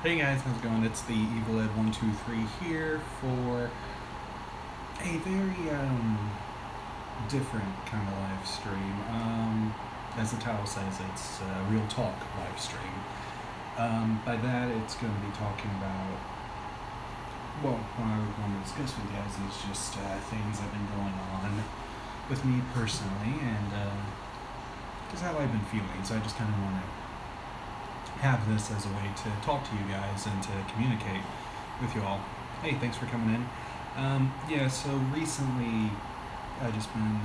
Hey guys, how's it going? It's the Evil Ed 123 here for a very different kind of live stream. As the title says, it's a real talk live stream. By that, it's going to be talking about, well, what I would want to discuss with you guys is just things that have been going on with me personally and just how I've been feeling. So I just kind of want to have this as a way to talk to you guys and to communicate with you all. Hey, thanks for coming in. Yeah, so recently I just been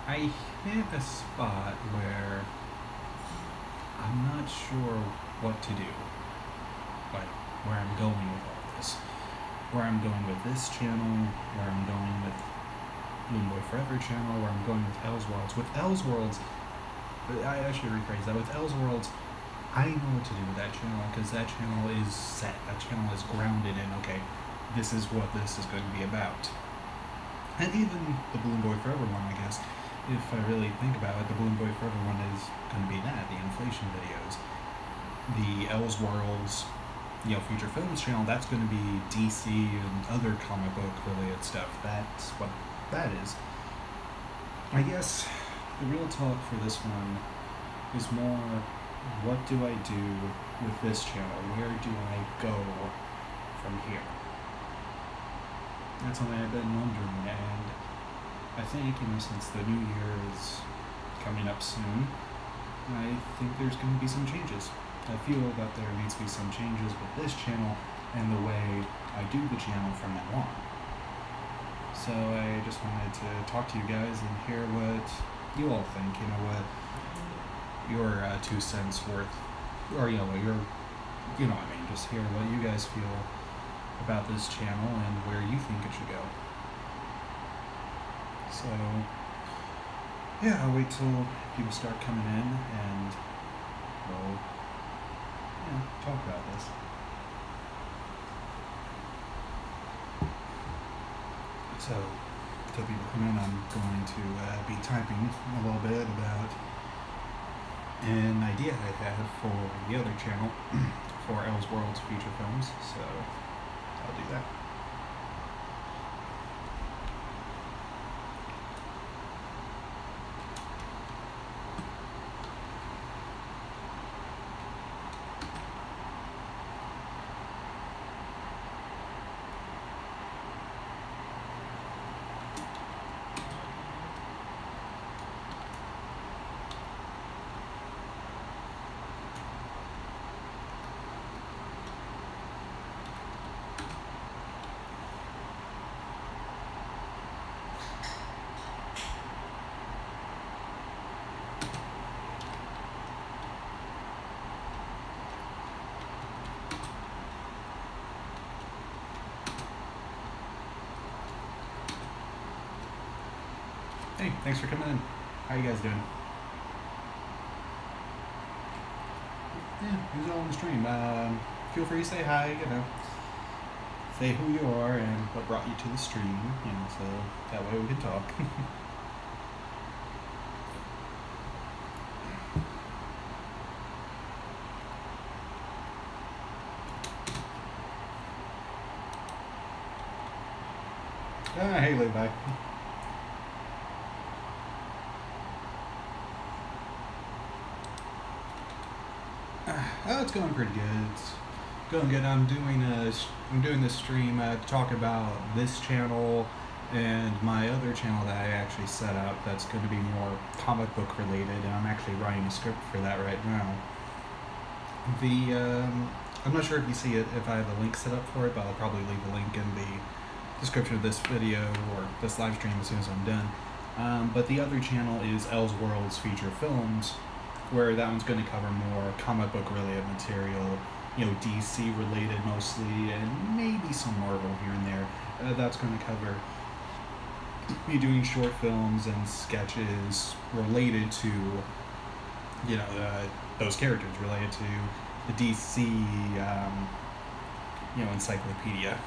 I hit a spot where I'm not sure what to do, like where I'm going with all this, where I'm going with this channel, where I'm going with Balloon Boy Forever channel, where I'm going with Elseworlds. With Elseworlds, I should rephrase that. With Elseworlds, I know what to do with that channel because that channel is set. That channel is grounded in, okay, this is what this is going to be about. And even the Balloon Boy Forever one, I guess, if I really think about it, the Balloon Boy Forever one is going to be that, the inflation videos. The Elseworlds, feature films channel, that's going to be DC and other comic book related stuff. That's what that is. I guess the real talk for this one is more, what do I do with this channel? Where do I go from here? That's something I've been wondering, and I think, since the new year is coming up soon, I think there's going to be some changes. I feel that there needs to be some changes with this channel and the way I do the channel from now on. So I just wanted to talk to you guys and hear what you all think, what your 2 cents worth, or just hear what you guys feel about this channel and where you think it should go. So yeah, I'll wait till people start coming in and we'll talk about this. So, until people come in, I'm going to be typing a little bit about an idea I had for the other channel for Elseworlds feature films, so I'll do that. Hey, thanks for coming in. How you guys doing? Yeah, who's all on the stream? Feel free to say hi, say who you are and what brought you to the stream, so that way we can talk. Hey, Levi. It's going pretty good. It's going good. I'm doing this stream to talk about this channel and my other channel that I actually set up. That's going to be more comic book related, and I'm actually writing a script for that right now. I'm not sure if you see it, if I have a link set up for it, but I'll probably leave a link in the description of this video or this live stream as soon as I'm done. But the other channel is Elseworlds Feature Films, where that one's going to cover more comic book related material, DC related mostly, and maybe some Marvel here and there. That's going to cover me doing short films and sketches related to, those characters, related to the DC, encyclopedia.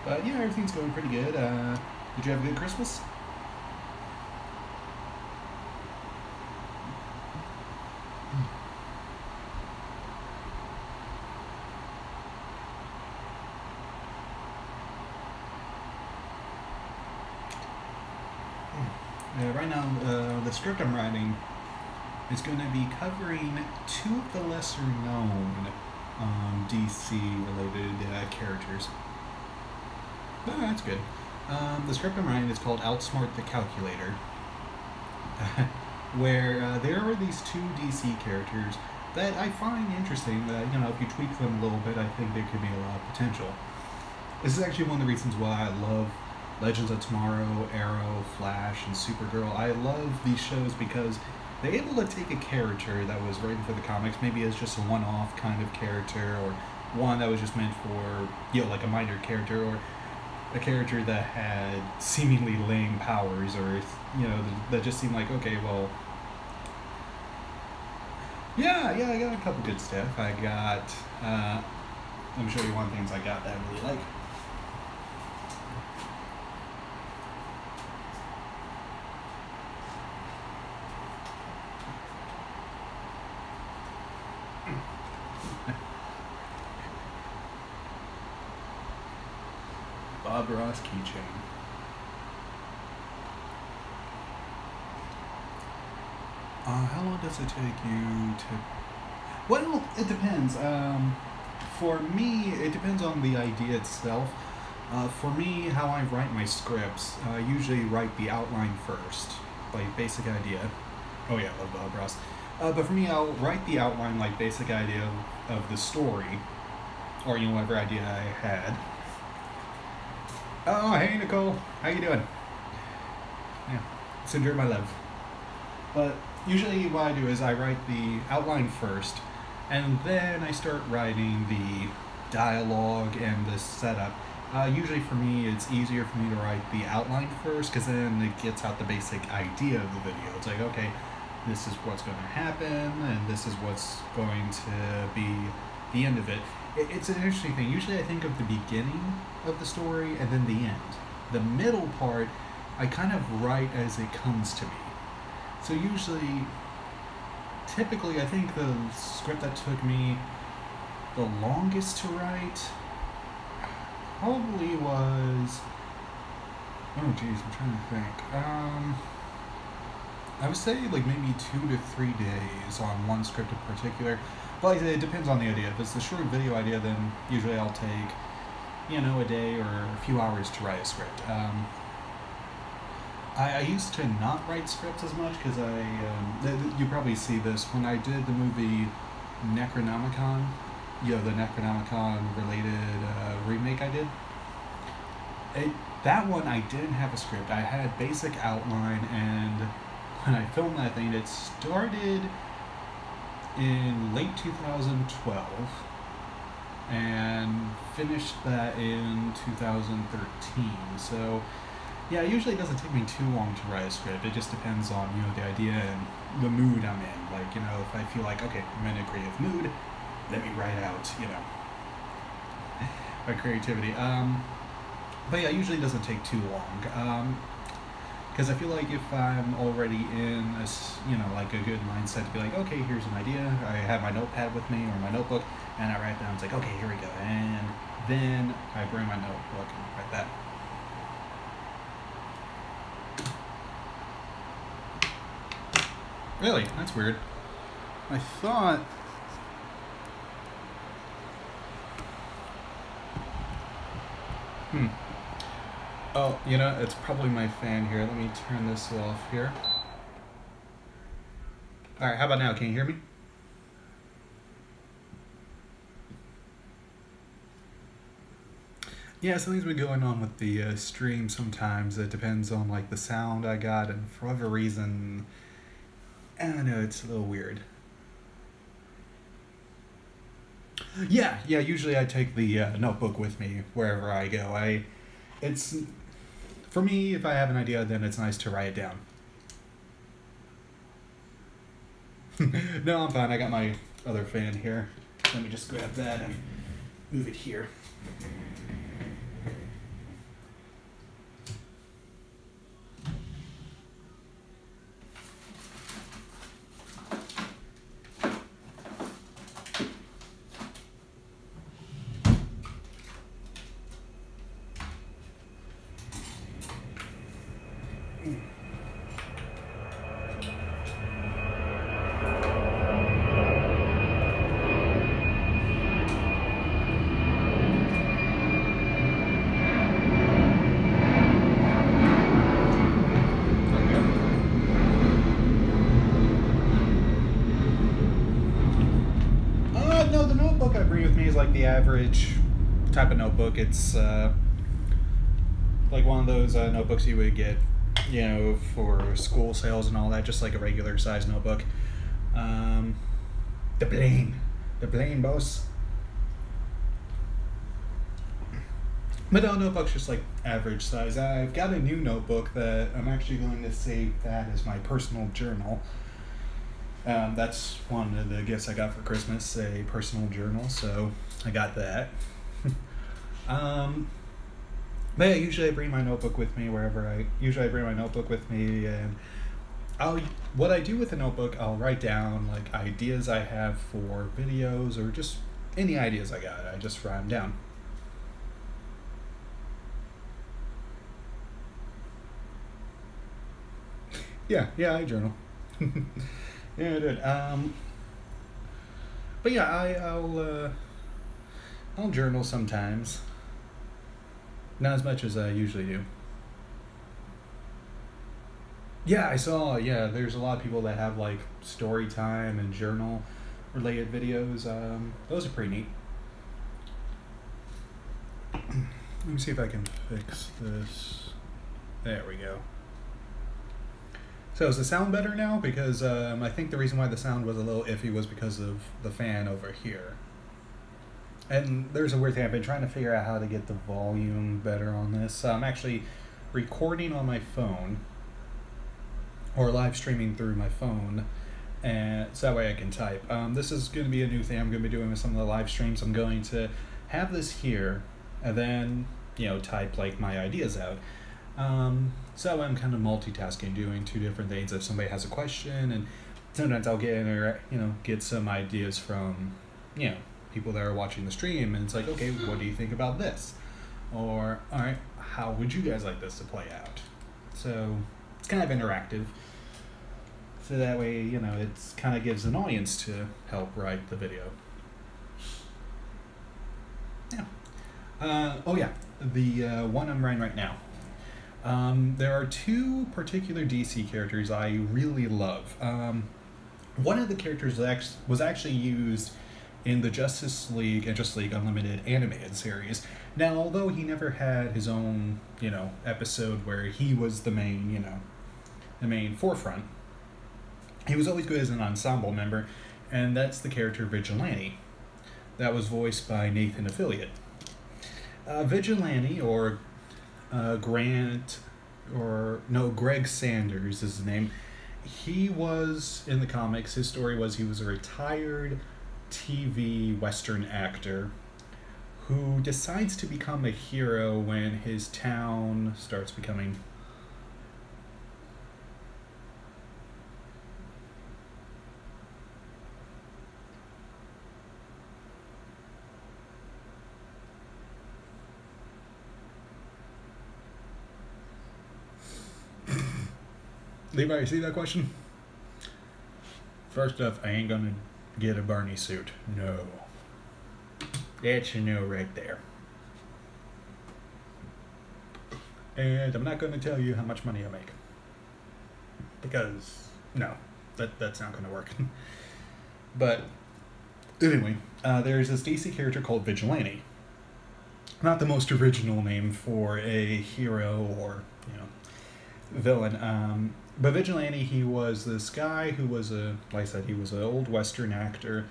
But yeah, everything's going pretty good. Did you have a good Christmas? Right now, the script I'm writing is going to be covering two of the lesser known DC related characters. Oh, that's good. The script I'm writing is called Outsmart the Calculator, where there are these two DC characters that I find interesting. That, you know, if you tweak them a little bit, I think there could be a lot of potential. This is actually one of the reasons why I love Legends of Tomorrow, Arrow, Flash, and Supergirl. I love these shows because they're able to take a character that was written for the comics, maybe as just a one-off kind of character, or one that was just meant for, you know, like a minor character, or a character that had seemingly lame powers, or, you know, that just seemed like, okay, well, yeah, I got a couple good stuff. I got, let me show you one of the things I got that I really like. Bob Ross keychain. How long does it take you to... Well, it depends. For me, it depends on the idea itself. For me, how I write my scripts, I usually write the outline first, like basic idea. Oh yeah, I love Bob Ross. But for me, I'll write the outline, like basic idea of the story, or, you know, whatever idea I had. Oh, hey Nicole, how you doing? Yeah, send her my love. But usually what I do is I write the outline first, and then I start writing the dialogue and the setup. Usually for me, it's easier for me to write the outline first, because then it gets out the basic idea of the video. It's like, okay, this is what's going to happen, and this is what's going to be the end of it. It's an interesting thing. Usually I think of the beginning of the story and then the end. The middle part, I kind of write as it comes to me. So usually, typically, I think the script that took me the longest to write probably was... Oh geez, I'm trying to think. I would say like maybe 2 to 3 days on one script in particular. But like, it depends on the idea. If it's the short video idea, then usually I'll take, you know, a day or a few hours to write a script. I used to not write scripts as much because you probably see this when I did the movie Necronomicon, you know, the Necronomicon related remake I did. That one I didn't have a script. I had a basic outline, and when I filmed that thing, it started in late 2012 and finished that in 2013. So yeah, usually it doesn't take me too long to write a script. It just depends on, you know, the idea and the mood I'm in. Like, you know, if I feel like, okay, I'm in a creative mood, let me write out, you know, my creativity. But yeah, usually it doesn't take too long. Because I feel like if I'm already in a, you know, like a good mindset to be like, okay, here's an idea, I have my notepad with me or my notebook, and I write down, it's like, okay, here we go, and then I bring my notebook and write that. Really? That's weird. I thought... Oh, you know, it's probably my fan here. Let me turn this off here. Alright, how about now? Can you hear me? Yeah, something's been going on with the stream sometimes. It depends on, like, the sound I got, and for whatever reason, I don't know, it's a little weird. Yeah, usually I take the notebook with me wherever I go. It's... For me, if I have an idea, then it's nice to write it down. No, I'm fine. I got my other fan here. Let me just grab that and move it here. notebook I bring with me is like the average type of notebook. It's like one of those notebooks you would get, you know, for school sales and all that, just like a regular size notebook. The plane, boss. But no, notebook's just like average size. I've got a new notebook that I'm actually going to save that as my personal journal. That's one of the gifts I got for Christmas, a personal journal, so I got that. But yeah, usually I bring my notebook with me usually I bring my notebook with me, and what I do with the notebook, I'll write down like ideas I have for videos or just any ideas I got. I just write them down. Yeah, I journal. Yeah, I did. But yeah, I'll journal sometimes. Not as much as I usually do. Yeah, I saw. Yeah, there's a lot of people that have like story time and journal related videos. Those are pretty neat. Let me see if I can fix this. There we go. So is the sound better now? Because I think the reason why the sound was a little iffy was because of the fan over here. And there's a weird thing. I've been trying to figure out how to get the volume better on this. I'm actually recording on my phone, or live streaming through my phone, and so that way I can type. This is going to be a new thing I'm going to be doing with some of the live streams. I'm going to have this here, and then, you know, type like my ideas out. So I'm kind of multitasking, doing two different things. If somebody has a question, and sometimes I'll get some ideas from, you know, people that are watching the stream, and it's like, okay, what do you think about this? Or, all right, how would you guys like this to play out? So it's kind of interactive. So that way, you know, it's kind of gives an audience to help write the video. Yeah. Oh yeah, the one I'm writing right now. There are two particular DC characters I really love. One of the characters was actually used in the Justice League and Justice League Unlimited animated series. Now, although he never had his own, you know, episode where he was the main, you know, the main forefront, he was always good as an ensemble member, and that's the character Vigilante. That was voiced by Nathan Affiliate. Vigilante, or Greg Sanders is his name. He was, in the comics, his story was he was a retired TV Western actor who decides to become a hero when his town starts becoming... Levi, you see that question? First off, I ain't gonna get a Barney suit. No. That's a no right there. And I'm not gonna tell you how much money I make. Because, no, that's not gonna work. But, anyway, there's this DC character called Vigilante. Not the most original name for a hero or, you know, villain. But Vigilante, he was this guy who was like I said, he was an old Western actor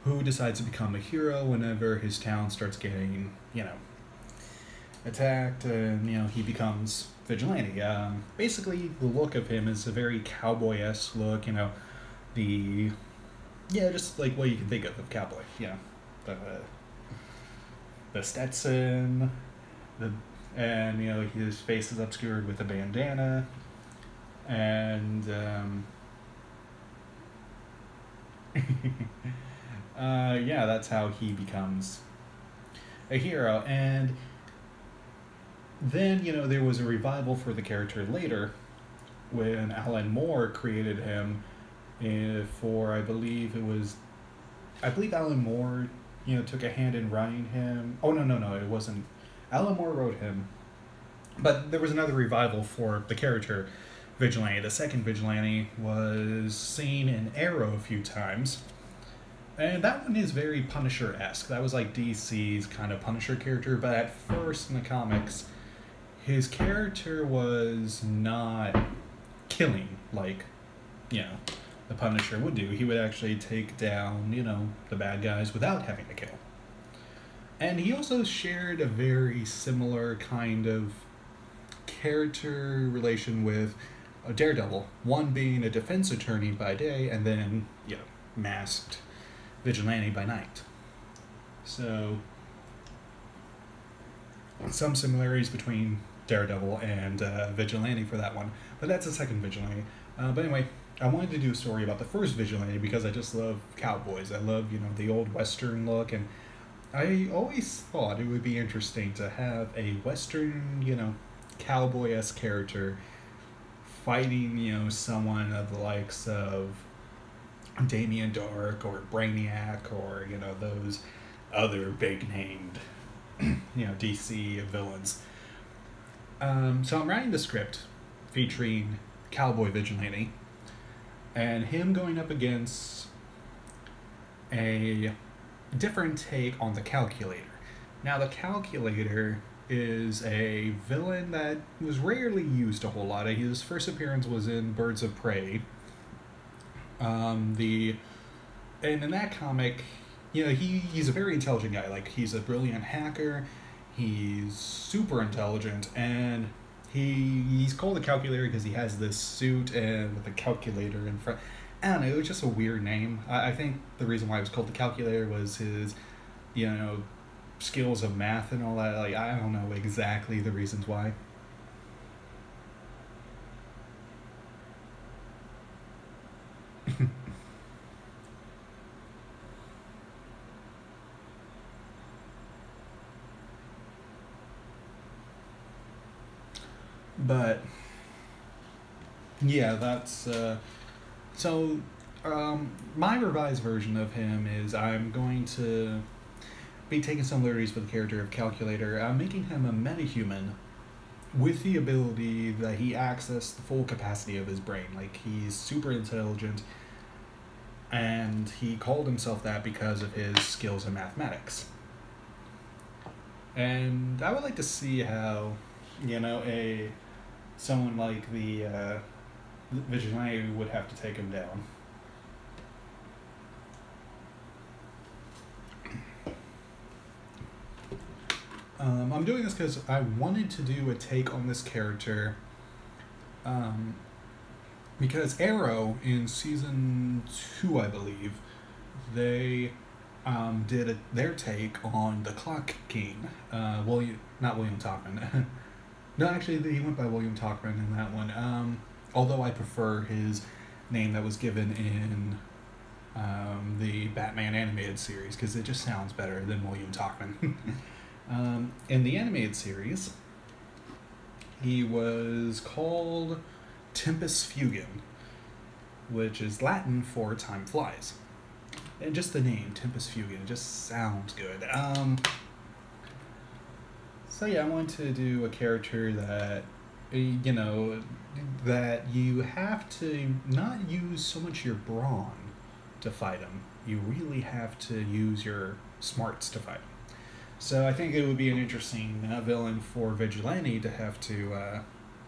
who decides to become a hero whenever his town starts getting, you know, attacked, and, you know, he becomes Vigilante. Basically, the look of him is a very cowboy-esque look, you know, just like what you can think of cowboy, you know, the Stetson, and, you know, his face is obscured with a bandana. And yeah, that's how he becomes a hero. And then, you know, there was a revival for the character later when Alan Moore created him for, I believe Alan Moore, you know, took a hand in writing him. Oh, no, it wasn't. Alan Moore wrote him. But there was another revival for the character Vigilante. The second Vigilante was seen in Arrow a few times. And that one is very Punisher-esque. That was like DC's kind of Punisher character, but at first in the comics, his character was not killing like, you know, the Punisher would do. He would actually take down, you know, the bad guys without having to kill. And he also shared a very similar kind of character relation with a Daredevil. One being a defense attorney by day, and then, you know, masked vigilante by night. So, some similarities between Daredevil and Vigilante for that one. But that's the second Vigilante. But anyway, I wanted to do a story about the first Vigilante because I just love cowboys. I love, you know, the old Western look, and I always thought it would be interesting to have a Western, you know, cowboy-esque character fighting, you know, someone of the likes of Damien Dark or Brainiac or, you know, those other big-named, you know, DC villains. So I'm writing the script featuring Cowboy Vigilante and him going up against a different take on the Calculator. Now, the Calculator is a villain that was rarely used a whole lot. His first appearance was in Birds of Prey. And in that comic, you know, he's a very intelligent guy. Like, he's a brilliant hacker. He's super intelligent, and he's called the Calculator because he has this suit and with a calculator in front. I don't know, it was just a weird name. I think the reason why it was called the Calculator was his, you know, skills of math and all that. Like, I don't know exactly the reasons why. But yeah, that's so. My revised version of him is I'm going to be taking some liberties with the character of Calculator. I'm making him a metahuman with the ability that he accessed the full capacity of his brain. Like, he's super intelligent, and he called himself that because of his skills in mathematics. And I would like to see how, you know, someone like the Vigilante would have to take him down. I'm doing this because I wanted to do a take on this character, because Arrow in season 2, I believe, they did their take on the Clock King. Not William Tachman. No, actually, he went by William Tachman in that one. Although I prefer his name that was given in the Batman animated series, because it just sounds better than William Tachman. In the animated series, he was called Tempus Fugit, which is Latin for time flies. And just the name, Tempus Fugit, it just sounds good. So yeah, I want to do a character that, you know, that you have to not use so much your brawn to fight him. You really have to use your smarts to fight him. So I think it would be an interesting villain for Vigilante to have to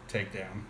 take down.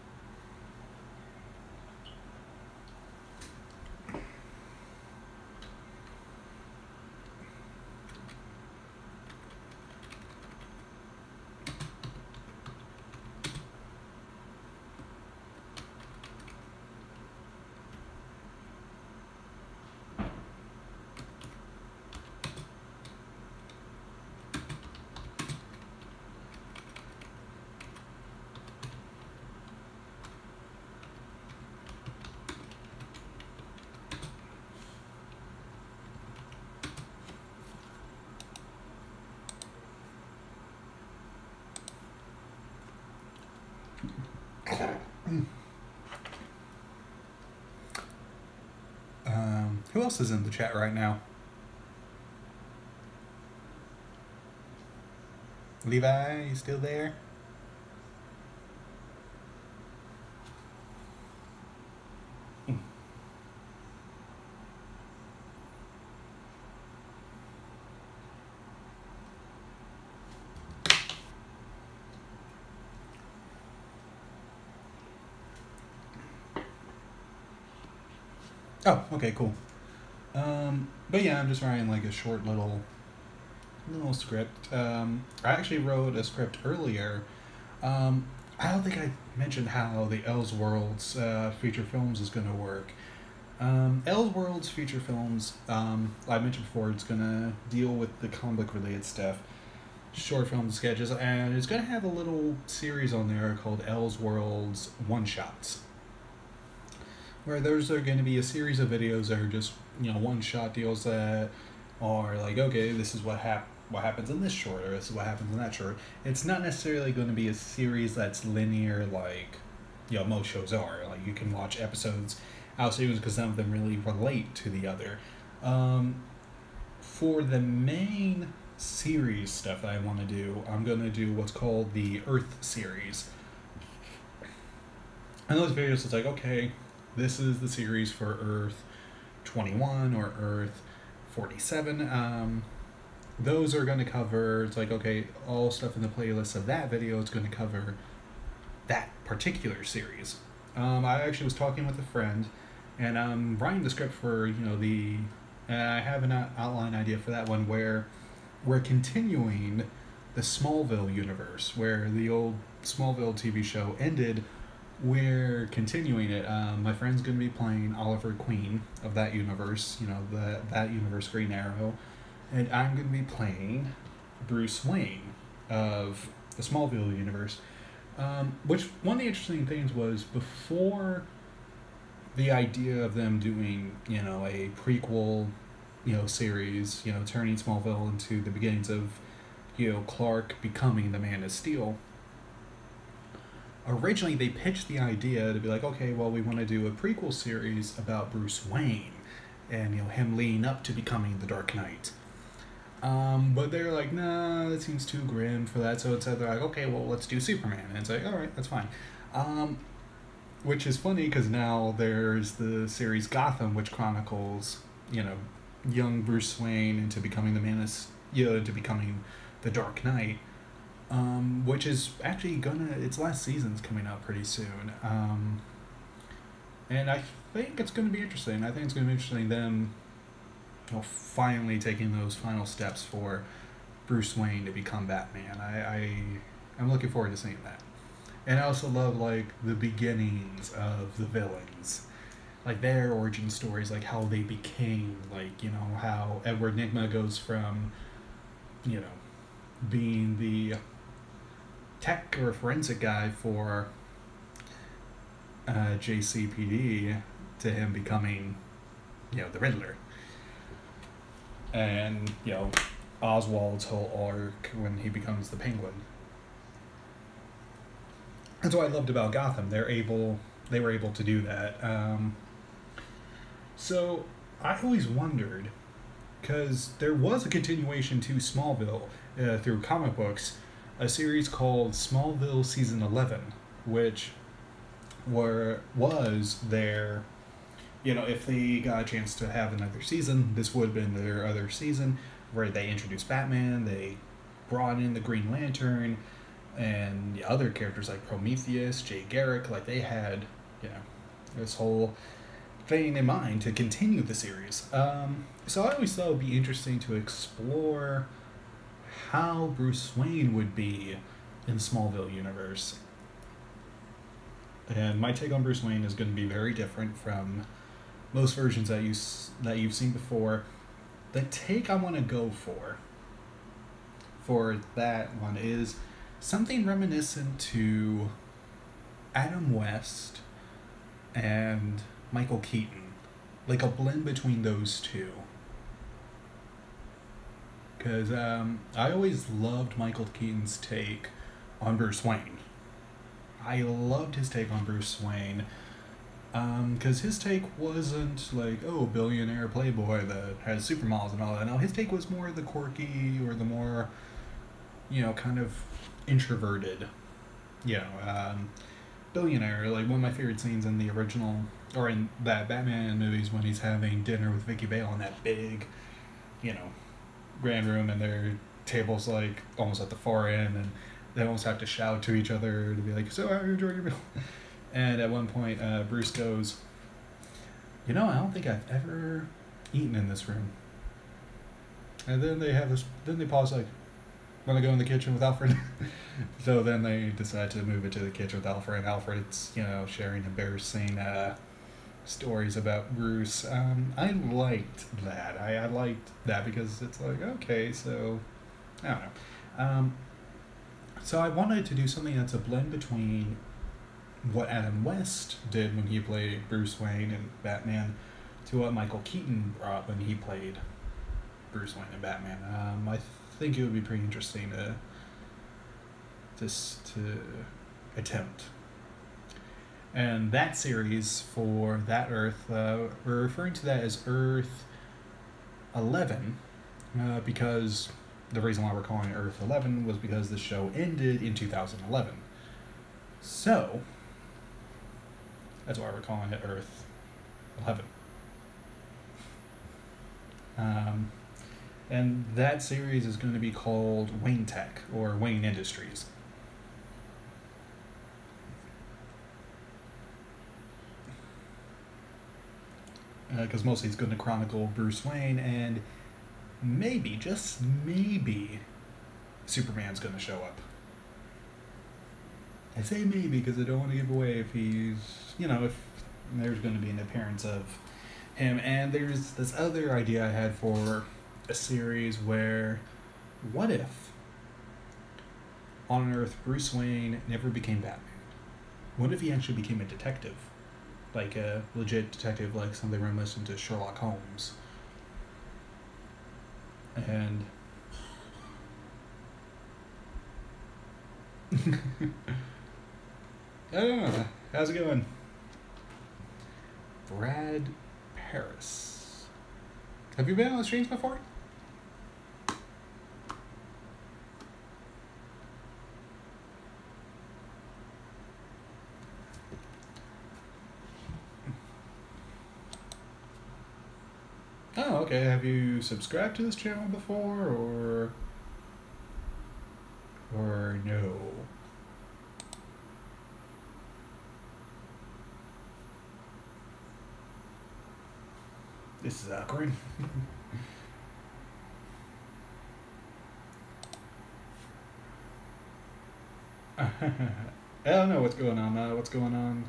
Who else is in the chat right now? Levi, you still there? Oh, okay, cool. But yeah, I'm just writing like a short little script. I actually wrote a script earlier. I don't think I mentioned how the Elseworlds feature films is going to work. Elseworlds feature films, I mentioned before, it's going to deal with the comic book related stuff, short film sketches, and it's going to have a little series on there called Elseworlds One Shots, where those are going to be a series of videos that are just, one shot deals that are like, okay, this is what happens in this short, or this is what happens in that short. It's not necessarily going to be a series that's linear like, most shows are. Like, you can watch episodes out series because some of them really relate to the other. For the main series stuff that I want to do, I'm going to do what's called the Earth series. And those videos, it's like, okay, this is the series for Earth 21 or Earth 47. Those are going to cover, it's like, okay, all stuff in the playlist of that video is going to cover that particular series. I actually was talking with a friend, and I'm writing the script for, and I have an outline idea for that one where we're continuing the Smallville universe, where the old Smallville TV show ended. We're continuing it. My friend's going to be playing Oliver Queen of that universe, that universe Green Arrow, and I'm going to be playing Bruce Wayne of the Smallville universe. Which, one of the interesting things was, before the idea of them doing, a prequel, series, turning Smallville into the beginnings of, Clark becoming the Man of Steel, originally they pitched the idea to be like, okay, well, we want to do a prequel series about Bruce Wayne and, him leading up to becoming the Dark Knight. But they're like, nah, that seems too grim for that. So they're like, okay, well, let's do Superman. And it's like, all right, that's fine. Which is funny because now there's the series Gotham, which chronicles, young Bruce Wayne into becoming the Man of, into becoming the Dark Knight. Which is actually its last season's coming out pretty soon. And I think it's going to be interesting. I think it's going to be interesting them, finally taking those final steps for Bruce Wayne to become Batman. I'm looking forward to seeing that. And I also love, like, the beginnings of the villains. Like, their origin stories, like, how they became, like, how Edward Nygma goes from, being the tech or forensic guy for JCPD to him becoming, the Riddler. And, Oswald's whole arc when he becomes the Penguin. That's what I loved about Gotham. They were able to do that. So I always wondered, because there was a continuation to Smallville through comic books, a series called Smallville Season 11, which was their, if they got a chance to have another season, this would have been their other season, where they introduced Batman, they brought in the Green Lantern, and the other characters like Prometheus, Jay Garrick, like they had, this whole thing in mind to continue the series. So I always thought it would be interesting to explore how Bruce Wayne would be in Smallville universe. And my take on Bruce Wayne is going to be very different from most versions that you've seen before. The take I want to go for that one is something reminiscent to Adam West and Michael Keaton, like a blend between those two. Because I always loved Michael Keaton's take on Bruce Wayne. I loved his take on Bruce Wayne, because his take wasn't like, oh, billionaire playboy that has supermodels and all that. No, his take was more the quirky, or the more, kind of introverted, billionaire. Like, one of my favorite scenes in the original, or in that Batman movies, when he's having dinner with Vicky Vale in that big, grand room, and their table's like almost at the far end, and they almost have to shout to each other to be like, so how are you enjoying your meal? And at one point, Bruce goes, You know, I don't think I've ever eaten in this room. And then they have this. Then they pause like, "Want to go in the kitchen with Alfred?" So then they decide to move it to the kitchen with Alfred. And Alfred's, sharing embarrassing stories about Bruce. I liked that. I liked that because it's like, okay, so I don't know. So I wanted to do something that's a blend between what Adam West did when he played Bruce Wayne in Batman to what Michael Keaton brought when he played Bruce Wayne in Batman. I think it would be pretty interesting to attempt. And that series for that Earth, we're referring to that as Earth 11, because the reason why we're calling it Earth 11 was because the show ended in 2011. So, that's why we're calling it Earth 11. And that series is going to be called Wayne Tech, or Wayne Industries. Because mostly it's going to chronicle Bruce Wayne, and maybe, just maybe, Superman's going to show up. I say maybe because I don't want to give away if he's, if there's going to be an appearance of him. And there's this other idea I had for a series where, what if on Earth Bruce Wayne never became Batman? What if he actually became a detective? Like a legit detective, like something reminiscent to Sherlock Holmes. And I don't know. How's it going? Brad Paris. Have you been on the streams before? Oh, okay. Have you subscribed to this channel before, or no? This is awkward. I don't know what's going on. What's going on?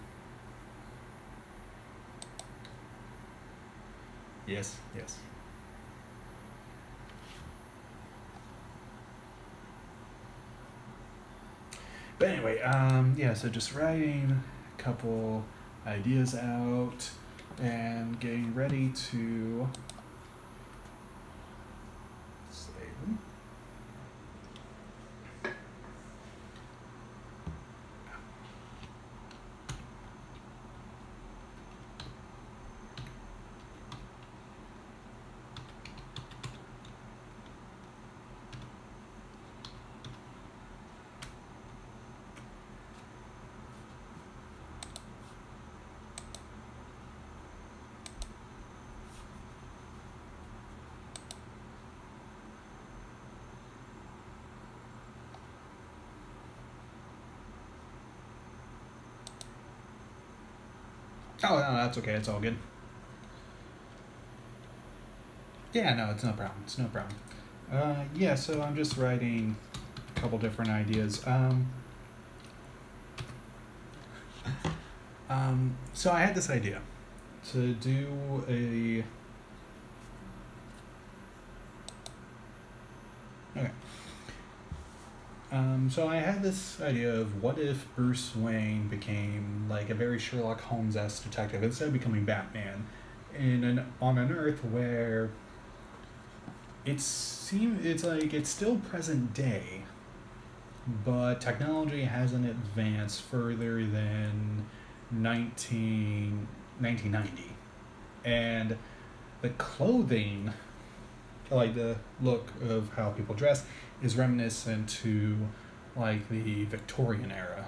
Yes. But anyway, so just writing a couple ideas out and getting ready to save them. Oh, no, that's okay. It's all good. Yeah, no, it's no problem. It's no problem. So I'm just writing a couple different ideas. So I had this idea to do a... Okay. So I had this idea of what if Bruce Wayne became like a very Sherlock Holmes-esque detective instead of becoming Batman, on an Earth where it's still present day, but technology hasn't advanced further than 1990, and the clothing, like the look of how people dress, is reminiscent to like the Victorian era,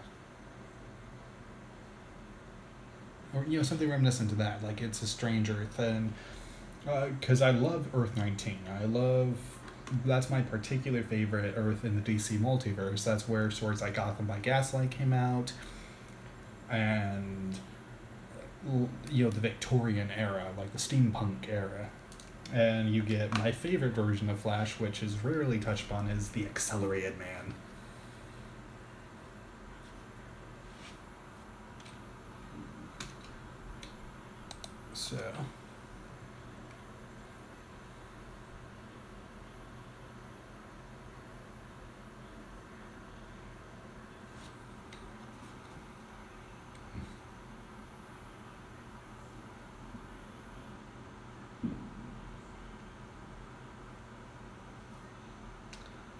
or something reminiscent to that. Like it's a strange Earth, and because I love Earth 19, that's my particular favorite Earth in the DC multiverse. That's where stories like Gotham by Gaslight came out, and the Victorian era, like the steampunk era. And you get my favorite version of Flash, which is rarely touched upon, is the Accelerated Man. So.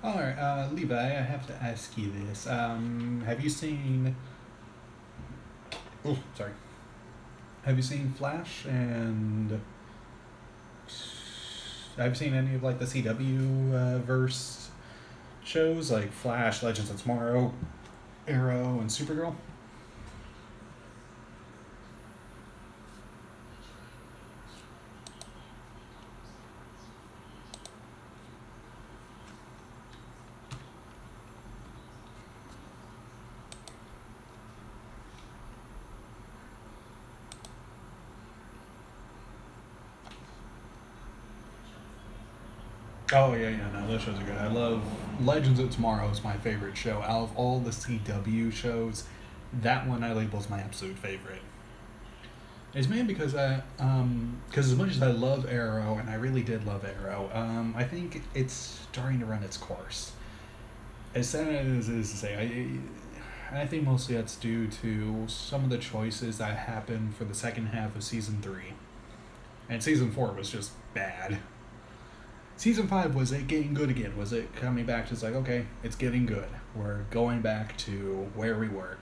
Alright, Levi, I have to ask you this. Have you seen. Oh, sorry. Have you seen Flash and. Have you seen any of like the CW verse shows like Flash, Legends of Tomorrow, Arrow, and Supergirl? Oh yeah, no, those shows are good. I love Legends of Tomorrow is my favorite show. Out of all the CW shows, that one I label as my absolute favorite. It's mainly because because as much as I love Arrow, and I really did love Arrow, I think it's starting to run its course. As sad as it is to say, I think mostly that's due to some of the choices that happened for the second half of season 3. And season 4 was just bad. Season 5, was it getting good again? Was it coming back to, it's like, okay, it's getting good. We're going back to where we were.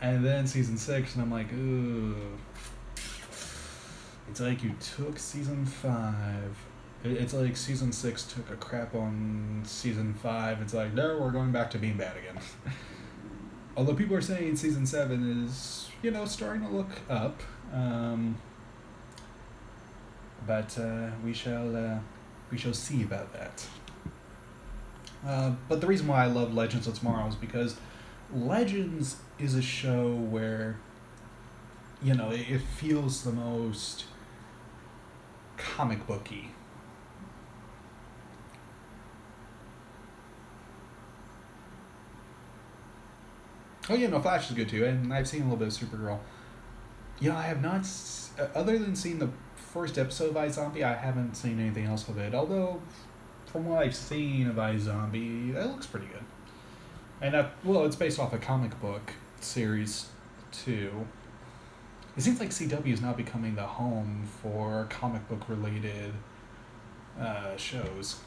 And then season 6, and I'm like, ooh. It's like you took season 5. It's like season 6 took a crap on season 5. It's like, no, we're going back to being bad again. Although people are saying season 7 is, starting to look up. But we shall see about that. But the reason why I love Legends of Tomorrow is because Legends is a show where, it feels the most comic booky. Oh, Flash is good too, and I've seen a little bit of Supergirl. I have not, other than seeing the first episode of iZombie, I haven't seen anything else of it. Although, from what I've seen of iZombie, that looks pretty good. And it's based off a comic book series too. It seems like CW is now becoming the home for comic book related shows.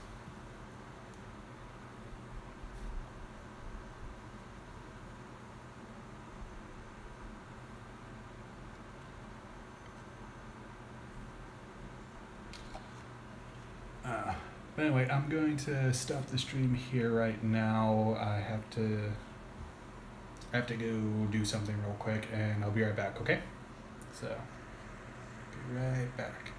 But anyway, I'm going to stop the stream here right now. I have to go do something real quick, and I'll be right back, okay? So, be right back.